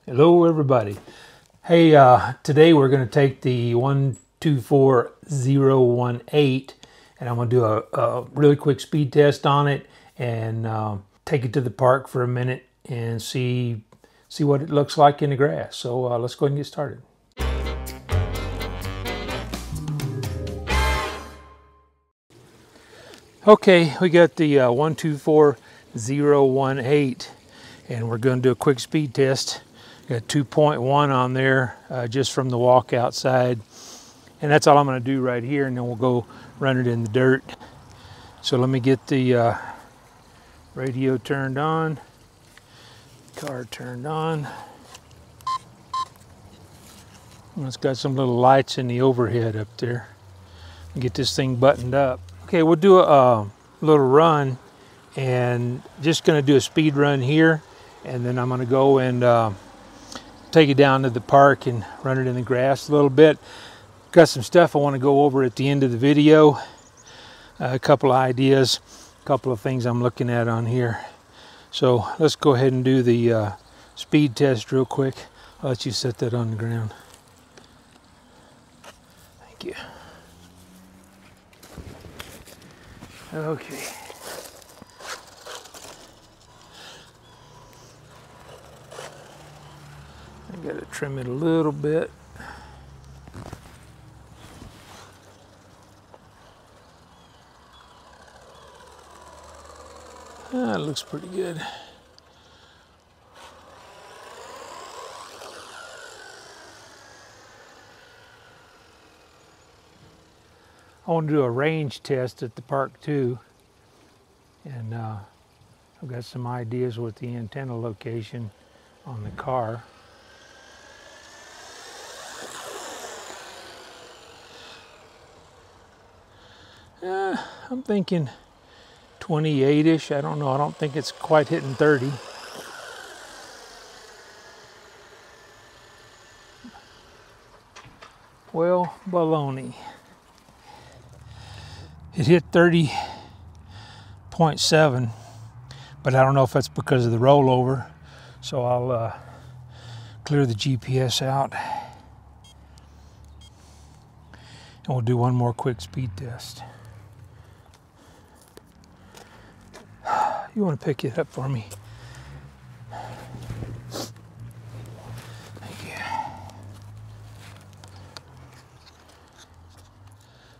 Hello everybody. Hey, today we're going to take the 124018 and I'm going to do a really quick speed test on it and take it to the park for a minute and see what it looks like in the grass. So let's go ahead and get started. Okay, we got the 124018 and we're going to do a quick speed test. Got 2.1 on there just from the walk outside, and that's all I'm going to do right here, and then we'll go run it in the dirt. So let me get the radio turned on, car turned on. And it's got some little lights in the overhead up there. Get this thing buttoned up. Okay, we'll do a little run, and just going to do a speed run here, and then I'm going to go and take it down to the park and run it in the grass a little bit. Got some stuff I want to go over at the end of the video. A couple of ideas, a couple of things I'm looking at on here. So let's go ahead and do the speed test real quick. I'll let you set that on the ground. Thank you. Okay. I got to trim it a little bit. It looks pretty good. I want to do a range test at the park too, and I've got some ideas with the antenna location on the car. I'm thinking 28-ish. I don't know. I don't think it's quite hitting 30. Well, baloney. It hit 30.7, but I don't know if that's because of the rollover. So I'll clear the GPS out, and we'll do one more quick speed test. You want to pick it up for me? Thank you.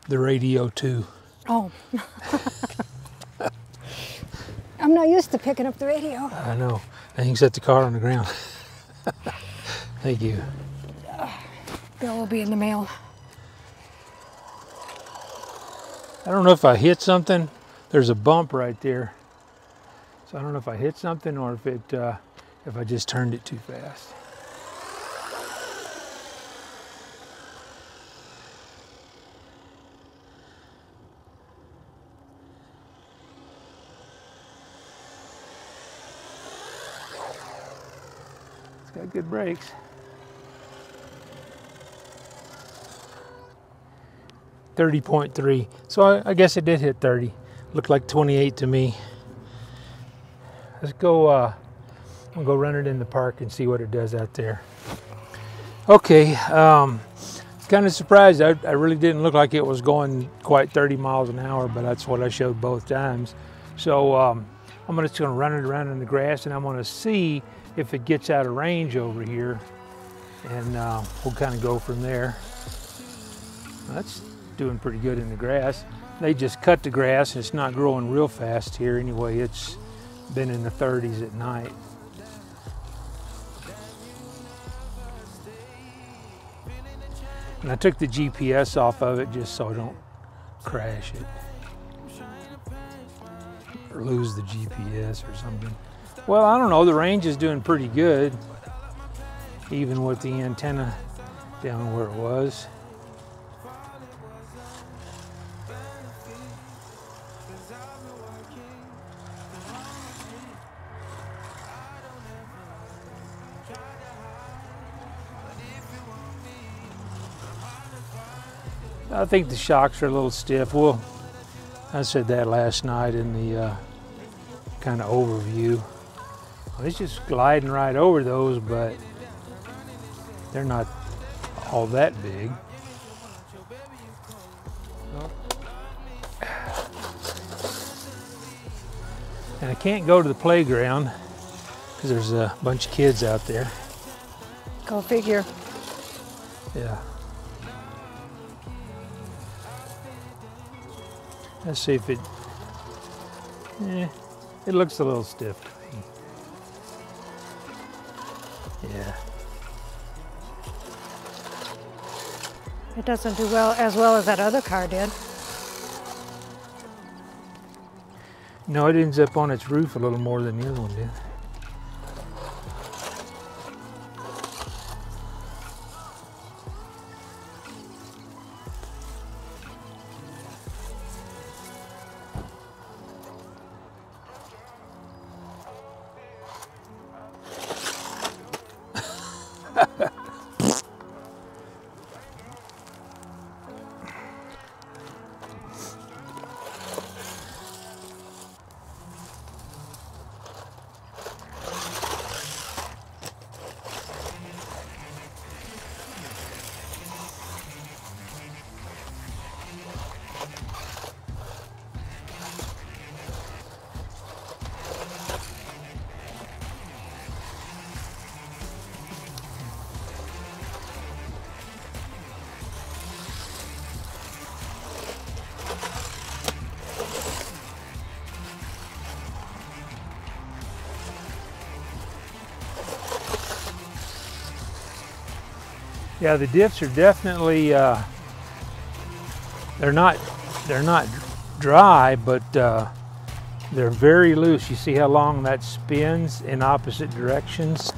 The radio too. Oh. I'm not used to picking up the radio. I know. And you can set the car on the ground. Thank you. Bill will be in the mail. I don't know if I hit something. There's a bump right there. So I don't know if I hit something or if I just turned it too fast. It's got good brakes. .3. So I guess it did hit 30. Looked like 28 to me. Let's go, I'll go run it in the park and see what it does out there. Okay, kind of surprised. I really didn't look like it was going quite 30 miles an hour, but that's what I showed both times. So I'm just gonna run it around in the grass, and I'm gonna see if it gets out of range over here, and we'll kind of go from there. That's doing pretty good in the grass. They just cut the grass. It's not growing real fast here anyway. It's been in the 30s at night. And I took the GPS off of it just so I don't crash it or lose the GPS or something. Well, I don't know, the range is doing pretty good, even with the antenna down where it was. I think the shocks are a little stiff. Well, I said that last night in the kind of overview. It's just gliding right over those, but they're not all that big. And I can't go to the playground because there's a bunch of kids out there. Go figure. Yeah. Let's see if it looks a little stiff to me. Yeah. It doesn't do as well as that other car did. No, it ends up on its roof a little more than the other one did. Yeah, the diffs are definitely they're not dry, but they're very loose. You see how long that spins in opposite directions?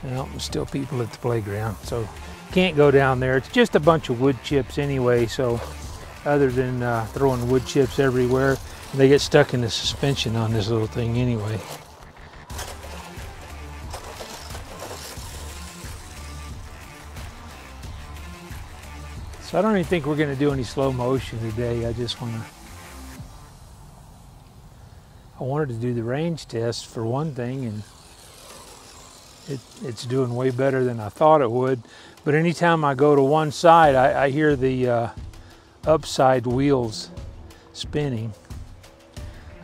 Well, there's still people at the playground, so can't go down there. It's just a bunch of wood chips anyway, so other than throwing wood chips everywhere, they get stuck in the suspension on this little thing anyway. So I don't even think we're going to do any slow motion today. I wanted to do the range test for one thing, and it's doing way better than I thought it would. But anytime I go to one side, I hear the upside wheels spinning.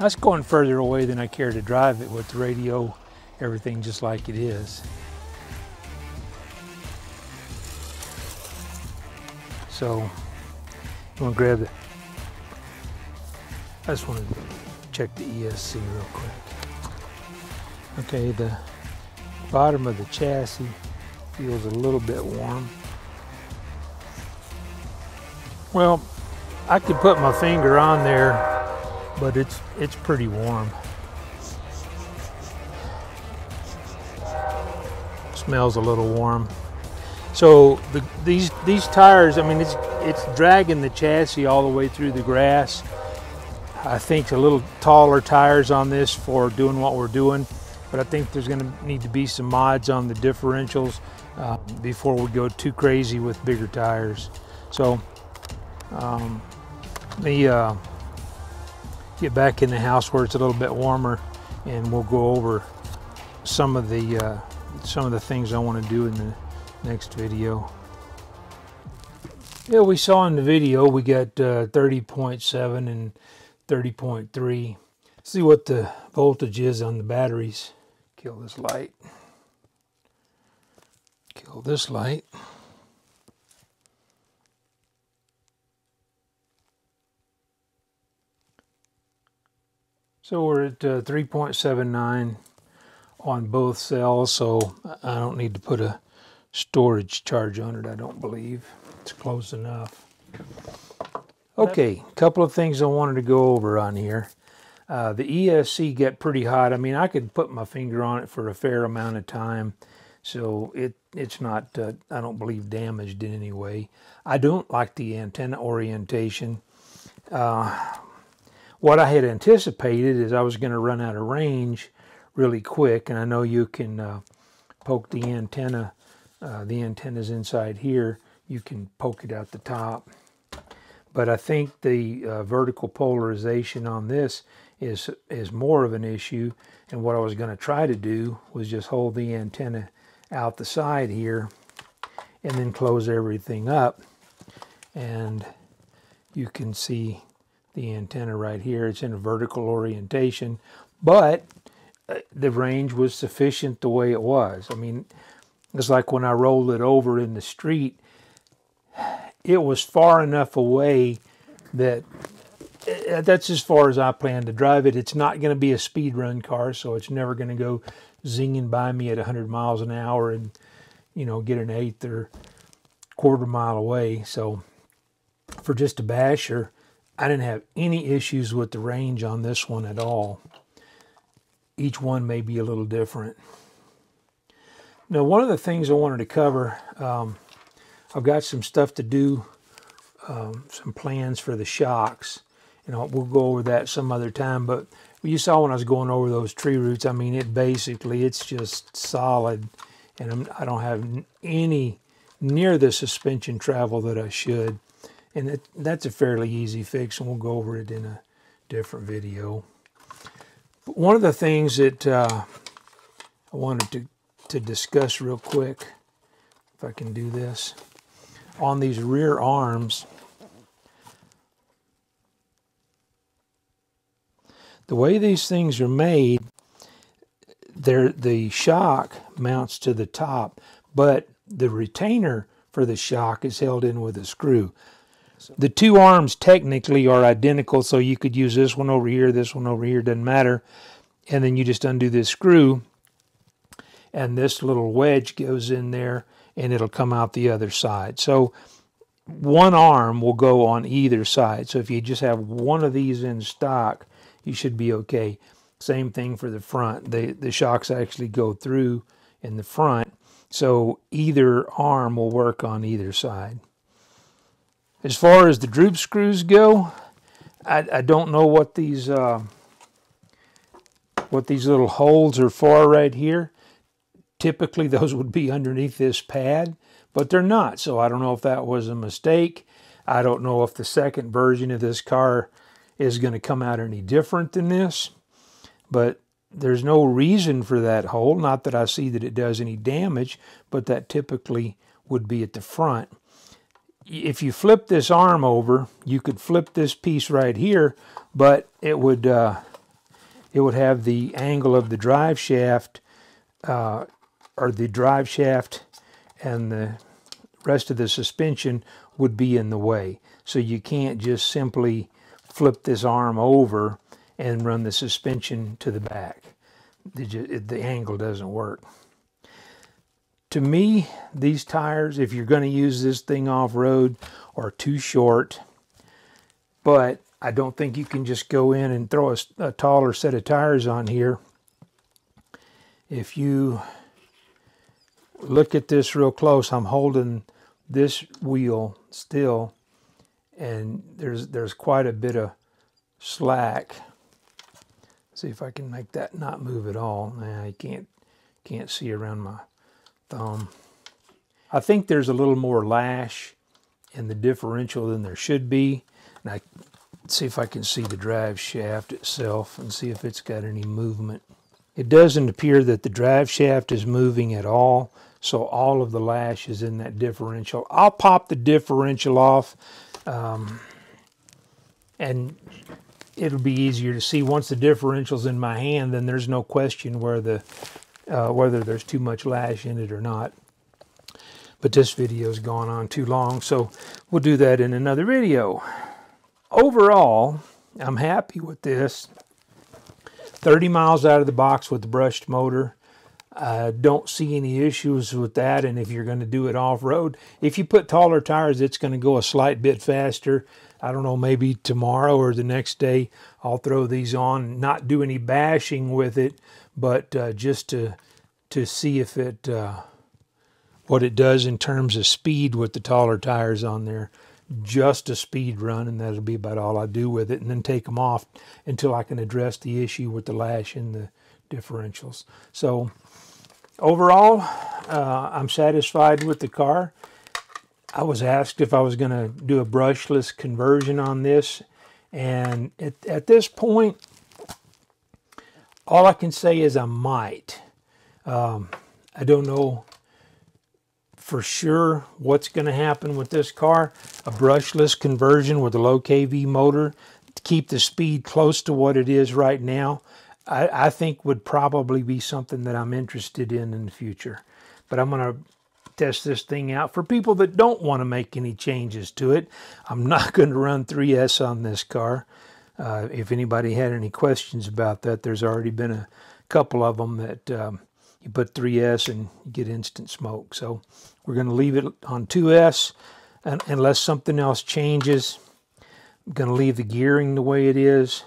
That's going further away than I care to drive it with the radio, everything just like it is. So, I'm gonna grab the, I just want to check the ESC real quick. Okay, the bottom of the chassis feels a little bit warm. Well, I could put my finger on there, but it's pretty warm. Smells a little warm. So these tires, I mean, it's dragging the chassis all the way through the grass. I think a little taller tires on this for doing what we're doing, but I think there's going to need to be some mods on the differentials before we go too crazy with bigger tires. So let me get back in the house where it's a little bit warmer, and we'll go over some of the things I want to do in the next video. Yeah, we saw in the video we got 30.7 and 30.3. See what the voltage is on the batteries. Kill this light. Kill this light. So we're at 3.79 on both cells, so I don't need to put a storage charge on it, I don't believe. It's close enough. Okay, a couple of things I wanted to go over on here. The ESC get pretty hot. I mean, I could put my finger on it for a fair amount of time, so it's not, I don't believe, damaged in any way. I don't like the antenna orientation. What I had anticipated is I was going to run out of range really quick, and I know you can poke the antennas inside here, you can poke it out the top. But I think the vertical polarization on this is more of an issue. And what I was going to try to do was just hold the antenna out the side here and then close everything up. And you can see the antenna right here. It's in a vertical orientation, but the range was sufficient the way it was. I mean, it's like when I rolled it over in the street, it was far enough away that that's as far as I plan to drive it. It's not going to be a speed run car, so it's never going to go zinging by me at 100 miles an hour and, you know, get an eighth or quarter mile away. So for just a basher, I didn't have any issues with the range on this one at all. Each one may be a little different. Now, one of the things I wanted to cover, I've got some stuff to do, some plans for the shocks. You know, we'll go over that some other time, but you saw when I was going over those tree roots, I mean, it's just solid, and I don't have any near the suspension travel that I should. And that's a fairly easy fix, and we'll go over it in a different video. But one of the things that I wanted to discuss real quick, if I can do this, on these rear arms, the way these things are made, the shock mounts to the top, but the retainer for the shock is held in with a screw. The two arms technically are identical, so you could use this one over here, doesn't matter. And then you just undo this screw, and this little wedge goes in there, and it'll come out the other side. So one arm will go on either side. So if you just have one of these in stock, you should be okay. Same thing for the front. The shocks actually go through in the front, so either arm will work on either side. As far as the droop screws go, I don't know what these little holes are for right here. Typically those would be underneath this pad, but they're not, so I don't know if that was a mistake. I don't know if the second version of this car is going to come out any different than this, but there's no reason for that hole. Not that I see that it does any damage, but that typically would be at the front. If you flip this arm over, you could flip this piece right here, but it would have the angle of the drive shaft, or the drive shaft and the rest of the suspension would be in the way. So you can't just simply flip this arm over and run the suspension to the back. The angle doesn't work. To me, these tires, if you're going to use this thing off-road, are too short. But I don't think you can just go in and throw a taller set of tires on here. If you look at this real close, I'm holding this wheel still, and there's quite a bit of slack. See if I can make that not move at all. Nah, I can't see around my thumb. I think there's a little more lash in the differential than there should be. And I see if I can see the drive shaft itself and see if it's got any movement. It doesn't appear that the drive shaft is moving at all, so all of the lash is in that differential. I'll pop the differential off, and it'll be easier to see. Once the differential's in my hand, then there's no question whether there's too much lash in it or not. But this video's gone on too long, so we'll do that in another video. Overall, I'm happy with this. 30 miles out of the box with the brushed motor. I don't see any issues with that, and if you're going to do it off-road, if you put taller tires, it's going to go a slight bit faster. I don't know, maybe tomorrow or the next day I'll throw these on, not do any bashing with it, but just to see if it what it does in terms of speed with the taller tires on there. Just a speed run, and that'll be about all I do with it, and then take them off until I can address the issue with the lash and the differentials. So overall, I'm satisfied with the car. I was asked if I was going to do a brushless conversion on this, and at this point, all I can say is I might. I don't know for sure what's going to happen with this car. A brushless conversion with a low kV motor to keep the speed close to what it is right now, I think would probably be something that I'm interested in the future. But I'm going to test this thing out for people that don't want to make any changes to it. I'm not going to run 3S on this car. If anybody had any questions about that, there's already been a couple of them that you put 3S and you get instant smoke. So we're going to leave it on 2S unless something else changes. I'm going to leave the gearing the way it is.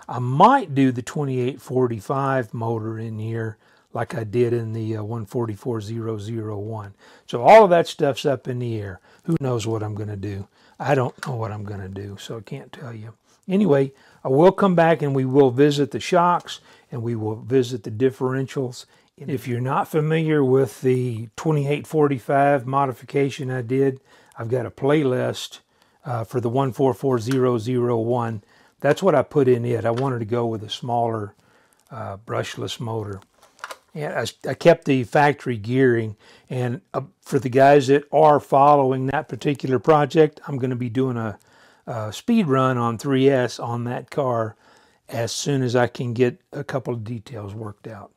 I might do the 2845 motor in here like I did in the 144001. So all of that stuff's up in the air. Who knows what I'm going to do? I don't know what I'm going to do, so I can't tell you. Anyway, I will come back and we will visit the shocks and we will visit the differentials. And if you're not familiar with the 2845 modification I did, I've got a playlist for the 144001. That's what I put in it. I wanted to go with a smaller brushless motor. And I kept the factory gearing, and for the guys that are following that particular project, I'm going to be doing a speed run on 3S on that car as soon as I can get a couple of details worked out.